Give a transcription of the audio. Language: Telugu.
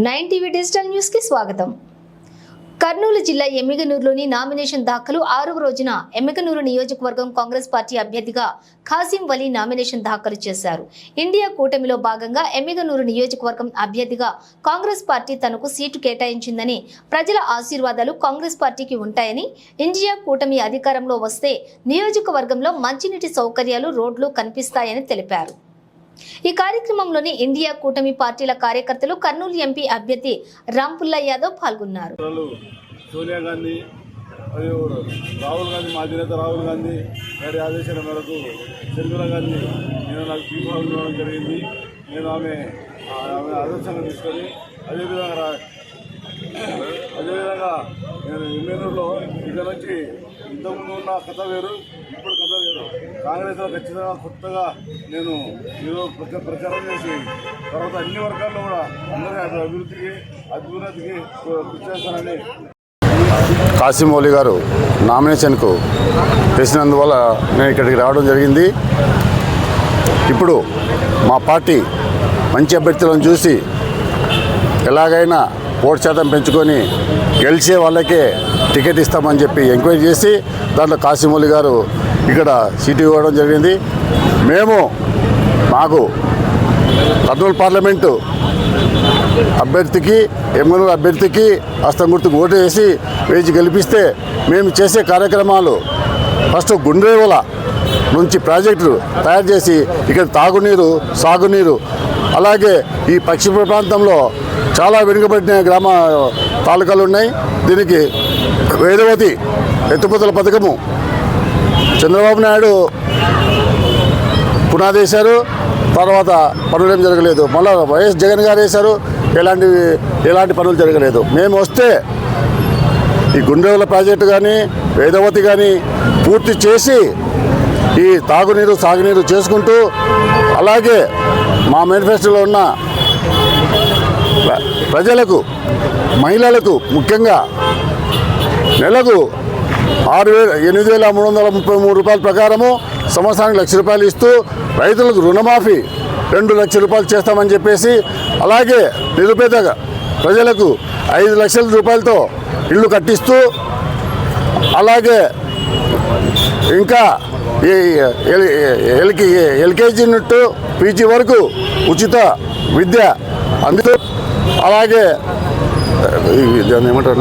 9 టీవీ డిజిటల్ న్యూస్ కి స్వాగతం। కర్నూలు జిల్లా ఎమ్మిగనూరులోని నామినేషన్ దాఖలు 6వ రోజున ఎమ్మిగనూరు నియోజకవర్గం కాంగ్రెస్ పార్టీ అభ్యర్థిగా ఖాసిం వలీ నామినేషన్ దాఖలు చేశారు। ఇండియా కూటమిలో భాగంగా ఎమ్మిగనూరు నియోజకవర్గం అభ్యర్థిగా కాంగ్రెస్ పార్టీ తనకు సీటు కేటాయించిందని, ప్రజల ఆశీర్వాదాలు కాంగ్రెస్ పార్టీకి ఉంటాయని, ఇండియా కూటమి అధికారంలో వస్తే నియోజకవర్గంలో మంచినీటి సౌకర్యాలు, రోడ్లు కనిపిస్తాయని తెలిపారు। ఈ కార్యక్రమంలోని ఇండియా కూటమి పార్టీల కార్యకర్తలు, కర్నూలు ఎంపీ అభ్యర్థి రాంపుల్లా యాదవ్ పాల్గొన్నారు। సోనియా గాంధీ మరియు రాహుల్ గాంధీ, మా అధినేత రాహుల్ గాంధీ గారి ఆదేశాల మేరకు చంద్రబాబు గాంధీ నేను నాకు తీర్మానం ఇవ్వడం జరిగింది। నేను ఆమె ఆదర్శంగా తీసుకొని అదేవిధంగా నేను ఎమ్మెల్యేలో ఇక్కడ నుంచి ఇంతకుముందు ఉన్న కథ వేరు, ఇప్పుడు కథ వేరు। కాంగ్రెస్లో ఖచ్చితంగా కొత్తగా నేను ఈరోజు ప్రచారం చేసి తర్వాత అన్ని వర్గాల్లో కూడా అందరి అభివృద్ధికి అభ్యున్నతికి కృషి చేస్తానని ఖాసిం వలీ గారు నామినేషన్కు చేసినందువల్ల నేను ఇక్కడికి రావడం జరిగింది। ఇప్పుడు మా పార్టీ మంచి అభ్యర్థులను చూసి ఎలాగైనా ఓటు శాతం పెంచుకొని గెలిచే వాళ్ళకే టికెట్ ఇస్తామని చెప్పి ఎంక్వైరీ చేసి దాంట్లో ఖాసిం వలీ గారు ఇక్కడ సీటు ఇవ్వడం జరిగింది। మాకు కర్నూలు పార్లమెంటు అభ్యర్థికి, ఎమ్మెల్యే అభ్యర్థికి హస్తం గుర్తుకు ఓటు వేసి గెలిపిస్తే మేము చేసే కార్యక్రమాలు ఫస్ట్ గుండ్రేవల నుంచి ప్రాజెక్టులు తయారు చేసి ఇక్కడ తాగునీరు, సాగునీరు, అలాగే ఈ పశ్చిమ ప్రాంతంలో చాలా వెనుకబడిన గ్రామ తాలూకాలు ఉన్నాయి। దీనికి వేదవతి ఎత్తిపోతల పథకము చంద్రబాబు నాయుడు పునాది వేశారు, తర్వాత పనులు ఏం జరగలేదు। మళ్ళీ వైఎస్ జగన్ గారు వేశారు, ఎలాంటి పనులు జరగలేదు। మేము వస్తే ఈ గుండెల ప్రాజెక్టు కానీ, వేదవతి కానీ పూర్తి చేసి ఈ తాగునీరు, సాగునీరు చేసుకుంటూ, అలాగే మా మేనిఫెస్టోలో ఉన్న ప్రజలకు, మహిళలకు ముఖ్యంగా నెలకు 8,333 రూపాయల ప్రకారము సంవత్సరానికి ₹1,00,000 ఇస్తూ, రైతులకు రుణమాఫీ 2 లక్షల రూపాయలు చేస్తామని చెప్పేసి, అలాగే నిరుపేద ప్రజలకు 5 లక్షల రూపాయలతో ఇల్లు కట్టిస్తూ, అలాగే ఇంకా ఎల్కేజీ నుండి పీజీ వరకు ఉచిత విద్య అందుతూ, అలాగే దాన్ని ఏమంటారు